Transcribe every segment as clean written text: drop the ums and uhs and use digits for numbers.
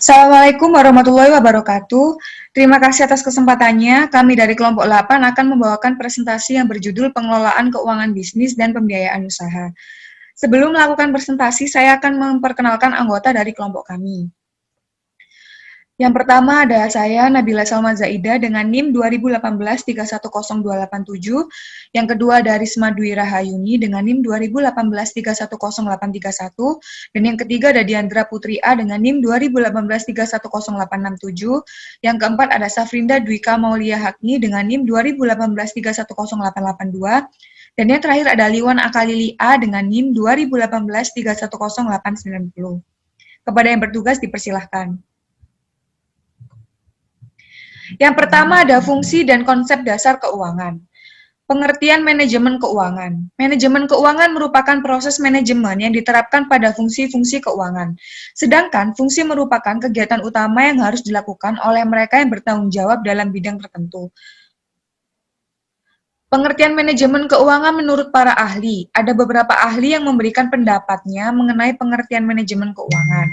Assalamualaikum warahmatullahi wabarakatuh. Terima kasih atas kesempatannya. Kami dari kelompok 8 akan membawakan presentasi yang berjudul Pengelolaan Keuangan Bisnis dan Pembiayaan Usaha. Sebelum melakukan presentasi, saya akan memperkenalkan anggota dari kelompok kami. Yang pertama ada saya, Nabila Salma Zaida, dengan NIM 2018-310287. Yang kedua ada Risma Dwi Rahayuni dengan NIM 2018-310831. Dan yang ketiga ada Diandra Putri A dengan NIM 2018-310867. Yang keempat ada Safrinda Dwika Maulia Hakni dengan NIM 2018-310882. Dan yang terakhir ada Liwan Akalili A dengan NIM 2018-310890. Kepada yang bertugas dipersilahkan. Yang pertama ada fungsi dan konsep dasar keuangan. Pengertian manajemen keuangan. Manajemen keuangan merupakan proses manajemen yang diterapkan pada fungsi-fungsi keuangan. Sedangkan fungsi merupakan kegiatan utama yang harus dilakukan oleh mereka yang bertanggung jawab dalam bidang tertentu. Pengertian manajemen keuangan menurut para ahli. Ada beberapa ahli yang memberikan pendapatnya mengenai pengertian manajemen keuangan.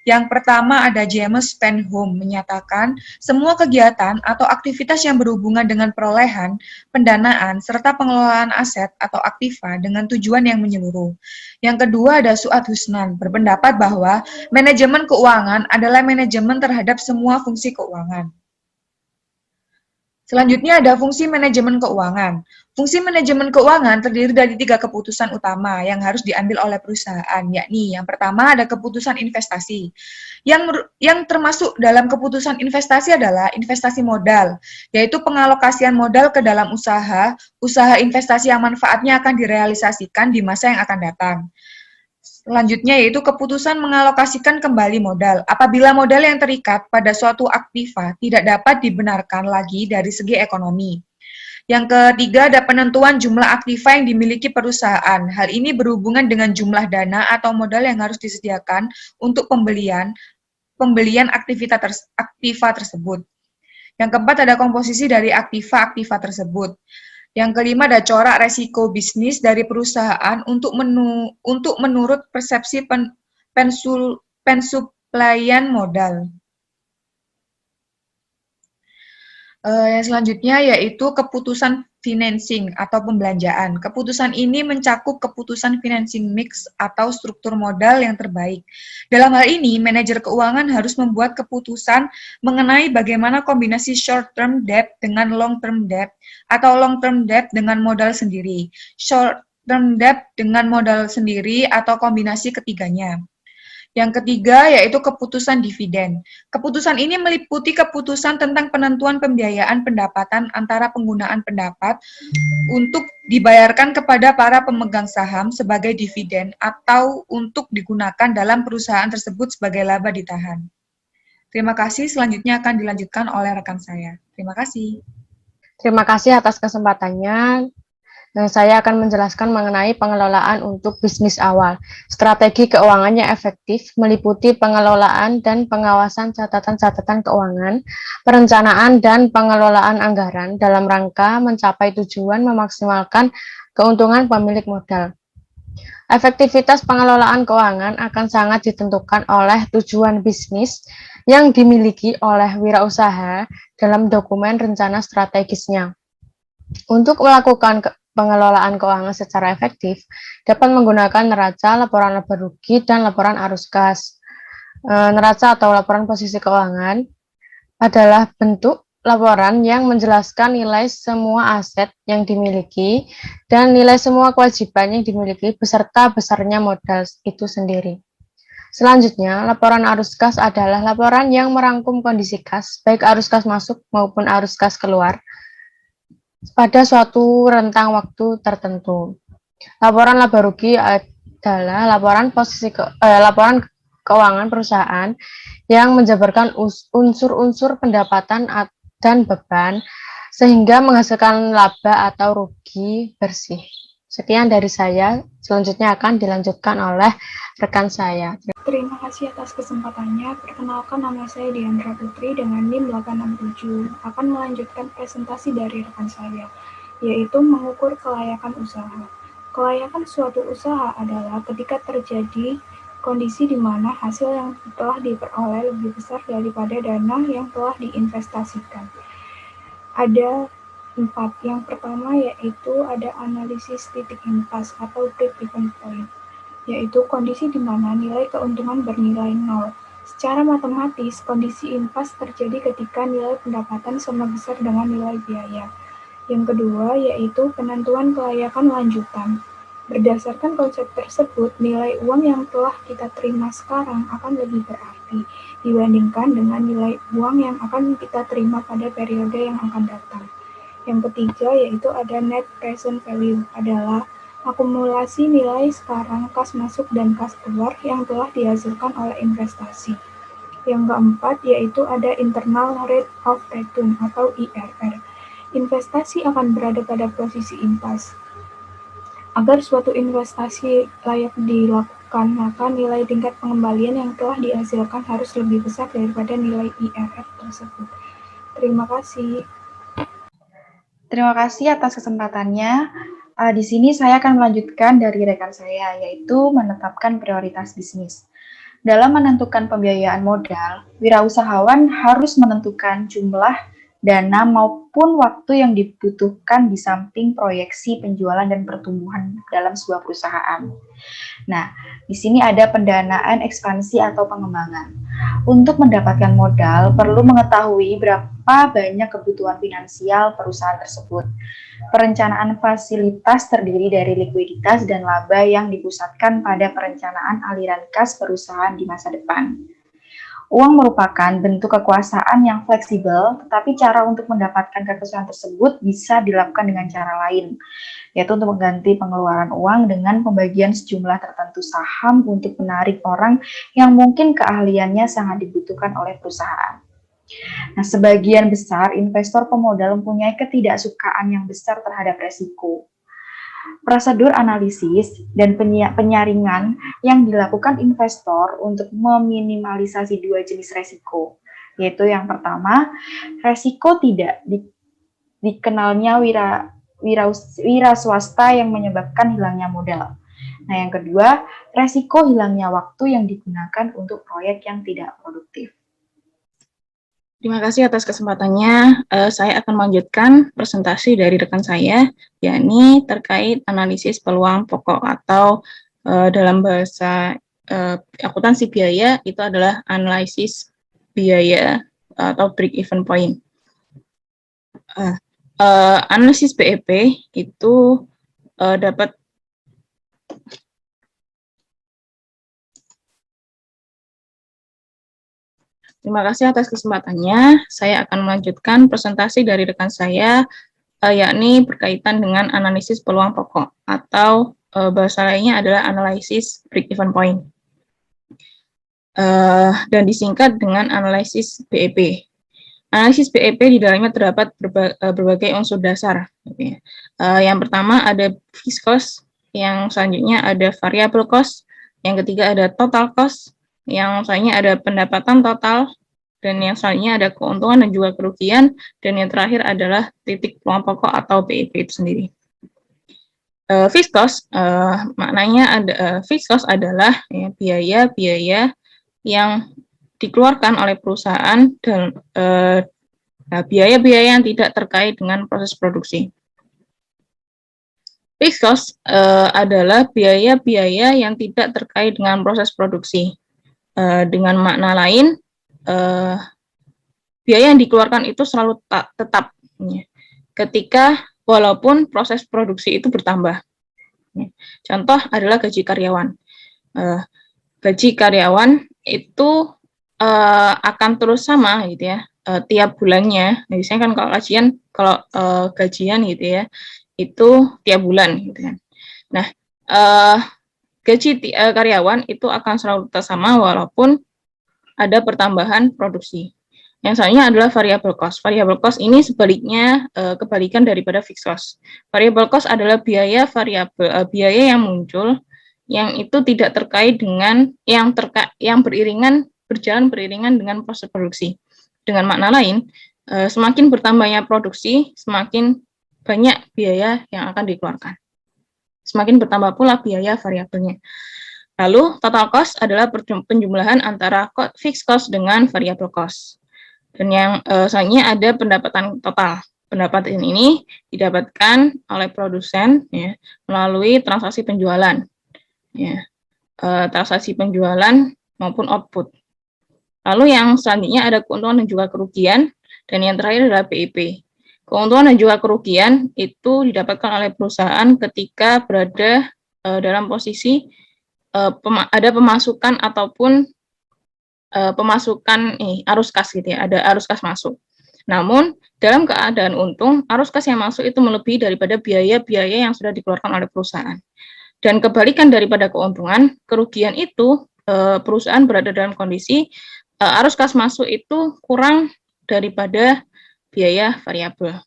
Yang pertama ada James Penhome menyatakan semua kegiatan atau aktivitas yang berhubungan dengan perolehan, pendanaan, serta pengelolaan aset atau aktiva dengan tujuan yang menyeluruh. Yang kedua ada Suad Husnan berpendapat bahwa manajemen keuangan adalah manajemen terhadap semua fungsi keuangan. Selanjutnya ada fungsi manajemen keuangan. Fungsi manajemen keuangan terdiri dari 3 keputusan utama yang harus diambil oleh perusahaan, yakni yang pertama ada keputusan investasi. Yang termasuk dalam keputusan investasi adalah investasi modal, yaitu pengalokasian modal ke dalam usaha investasi yang manfaatnya akan direalisasikan di masa yang akan datang. Selanjutnya yaitu keputusan mengalokasikan kembali modal. Apabila modal yang terikat pada suatu aktiva tidak dapat dibenarkan lagi dari segi ekonomi. Yang ketiga ada penentuan jumlah aktiva yang dimiliki perusahaan. Hal ini berhubungan dengan jumlah dana atau modal yang harus disediakan untuk pembelian aktiva tersebut. Yang keempat ada komposisi dari aktiva tersebut. Yang kelima ada corak resiko bisnis dari perusahaan untuk menurut persepsi pensuplaian modal. Yang selanjutnya yaitu keputusan financing atau pembelanjaan. Keputusan ini mencakup keputusan financing mix atau struktur modal yang terbaik. Dalam hal ini, manajer keuangan harus membuat keputusan mengenai bagaimana kombinasi short-term debt dengan long-term debt atau long-term debt dengan modal sendiri, short-term debt dengan modal sendiri atau kombinasi ketiganya. Yang ketiga yaitu keputusan dividen. Keputusan ini meliputi keputusan tentang penentuan pembiayaan pendapatan antara penggunaan pendapat untuk dibayarkan kepada para pemegang saham sebagai dividen atau untuk digunakan dalam perusahaan tersebut sebagai laba ditahan. Terima kasih, selanjutnya akan dilanjutkan oleh rekan saya. Terima kasih. Terima kasih atas kesempatannya. Saya akan menjelaskan mengenai pengelolaan untuk bisnis awal. Strategi keuangan yang efektif meliputi pengelolaan dan pengawasan catatan-catatan keuangan, perencanaan dan pengelolaan anggaran dalam rangka mencapai tujuan memaksimalkan keuntungan pemilik modal. Efektivitas pengelolaan keuangan akan sangat ditentukan oleh tujuan bisnis yang dimiliki oleh wirausaha dalam dokumen rencana strategisnya. Untuk melakukan pengelolaan keuangan secara efektif, dapat menggunakan neraca, laporan laba rugi, dan laporan arus kas. Neraca atau laporan posisi keuangan adalah bentuk laporan yang menjelaskan nilai semua aset yang dimiliki dan nilai semua kewajiban yang dimiliki beserta besarnya modal itu sendiri. Selanjutnya, laporan arus kas adalah laporan yang merangkum kondisi kas, baik arus kas masuk maupun arus kas keluar, pada suatu rentang waktu tertentu. Laporan laba rugi adalah laporan laporan keuangan perusahaan yang menjabarkan unsur-unsur pendapatan dan beban sehingga menghasilkan laba atau rugi bersih. Sekian dari saya, selanjutnya akan dilanjutkan oleh rekan saya. Terima kasih atas kesempatannya. Perkenalkan, nama saya Diandra Putri dengan NIM 867. Akan melanjutkan presentasi dari rekan saya, yaitu mengukur kelayakan usaha. Kelayakan suatu usaha adalah ketika terjadi kondisi di mana hasil yang telah diperoleh lebih besar daripada dana yang telah diinvestasikan. Ada 4. Yang pertama yaitu ada analisis titik impas atau break-even point, yaitu kondisi di mana nilai keuntungan bernilai 0. Secara matematis, kondisi impas terjadi ketika nilai pendapatan sama besar dengan nilai biaya. Yang kedua yaitu penentuan kelayakan lanjutan. Berdasarkan konsep tersebut, nilai uang yang telah kita terima sekarang akan lebih berarti dibandingkan dengan nilai uang yang akan kita terima pada periode yang akan datang. Yang ketiga yaitu ada net present value, adalah akumulasi nilai sekarang, kas masuk dan kas keluar yang telah dihasilkan oleh investasi. Yang keempat yaitu ada internal rate of return atau IRR. Investasi akan berada pada posisi impas. Agar suatu investasi layak dilakukan, maka nilai tingkat pengembalian yang telah dihasilkan harus lebih besar daripada nilai IRR tersebut. Terima kasih. Terima kasih atas kesempatannya. Di sini saya akan melanjutkan dari rekan saya, yaitu menetapkan prioritas bisnis. Dalam menentukan pembiayaan modal, wirausahawan harus menentukan jumlah dana maupun waktu yang dibutuhkan di samping proyeksi penjualan dan pertumbuhan dalam sebuah perusahaan. Nah, di sini ada pendanaan ekspansi atau pengembangan. Untuk mendapatkan modal, perlu mengetahui berapa banyak kebutuhan finansial perusahaan tersebut. Perencanaan fasilitas terdiri dari likuiditas dan laba yang dipusatkan pada perencanaan aliran kas perusahaan di masa depan. Uang merupakan bentuk kekuasaan yang fleksibel, tetapi cara untuk mendapatkan kekuasaan tersebut bisa dilakukan dengan cara lain, yaitu untuk mengganti pengeluaran uang dengan pembagian sejumlah tertentu saham untuk menarik orang yang mungkin keahliannya sangat dibutuhkan oleh perusahaan. Nah, sebagian besar investor pemodal mempunyai ketidaksukaan yang besar terhadap resiko. Prosedur analisis dan penyaringan yang dilakukan investor untuk meminimalisasi dua jenis resiko, yaitu yang pertama, resiko tidak dikenalnya wira swasta yang menyebabkan hilangnya modal. Nah, yang kedua, resiko hilangnya waktu yang digunakan untuk proyek yang tidak produktif. Terima kasih atas kesempatannya. Saya akan melanjutkan presentasi dari rekan saya, yakni terkait analisis peluang pokok atau dalam bahasa akuntansi biaya itu adalah analisis biaya atau break even point. Analisis BEP itu dapat Terima kasih atas kesempatannya. Saya akan melanjutkan presentasi dari rekan saya, yakni berkaitan dengan analisis peluang pokok atau bahasa lainnya adalah analisis break-even point. Dan disingkat dengan analisis BEP. Analisis BEP di dalamnya terdapat berbagai unsur dasar. Yang pertama ada fixed cost, yang selanjutnya ada variable cost, yang ketiga ada total cost, yang selanjutnya ada pendapatan total, dan yang selanjutnya ada keuntungan dan juga kerugian, dan yang terakhir adalah titik peluang pokok atau BEP itu sendiri. Fixed cost, maknanya fixed cost adalah biaya-biaya yang dikeluarkan oleh perusahaan dan biaya-biaya yang tidak terkait dengan proses produksi. Fixed cost adalah biaya-biaya yang tidak terkait dengan proses produksi. Dengan makna lain, biaya yang dikeluarkan itu selalu tetap ketika walaupun proses produksi itu bertambah. Contoh adalah gaji karyawan. Gaji karyawan itu akan terus sama gitu ya tiap bulannya. Biasanya kan kalau gajian gitu ya itu tiap bulan gitu kan. Nah, gaji karyawan itu akan selalu tetap sama walaupun ada pertambahan produksi. Yang selanjutnya adalah variable cost. Variable cost ini sebaliknya kebalikan daripada fixed cost. Variable cost adalah biaya variabel, biaya yang muncul yang itu tidak terkait dengan yang berjalan beriringan dengan proses produksi. Dengan makna lain, semakin bertambahnya produksi, semakin banyak biaya yang akan dikeluarkan. Semakin bertambah pula biaya variabelnya. Lalu total cost adalah penjumlahan antara fixed cost dengan variable cost. Dan yang selanjutnya ada pendapatan total. Pendapatan ini didapatkan oleh produsen ya, melalui transaksi penjualan, ya, transaksi penjualan maupun output. Lalu yang selanjutnya ada keuntungan dan juga kerugian, dan yang terakhir adalah PIP. Keuntungan dan juga kerugian itu didapatkan oleh perusahaan ketika berada dalam posisi ada pemasukan ataupun pemasukan arus kas gitu ya, ada arus kas masuk. Namun dalam keadaan untung, arus kas yang masuk itu melebihi daripada biaya-biaya yang sudah dikeluarkan oleh perusahaan. Dan kebalikan daripada keuntungan, kerugian itu perusahaan berada dalam kondisi arus kas masuk itu kurang daripada biaya variabel.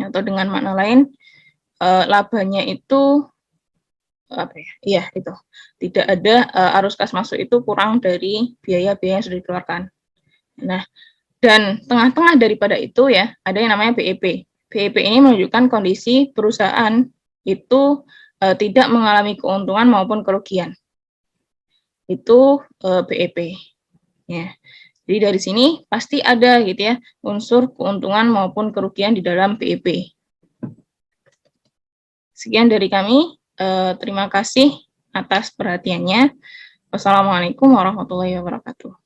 Atau dengan makna lain, labanya itu apa ya? Iya, itu. Tidak ada arus kas masuk itu kurang dari biaya-biaya yang sudah dikeluarkan. Nah, dan tengah-tengah daripada itu ya, ada yang namanya BEP. BEP ini menunjukkan kondisi perusahaan itu tidak mengalami keuntungan maupun kerugian. Itu BEP. Ya. Jadi dari sini pasti ada gitu ya unsur keuntungan maupun kerugian di dalam BEP. Sekian dari kami. Terima kasih atas perhatiannya. Wassalamualaikum warahmatullahi wabarakatuh.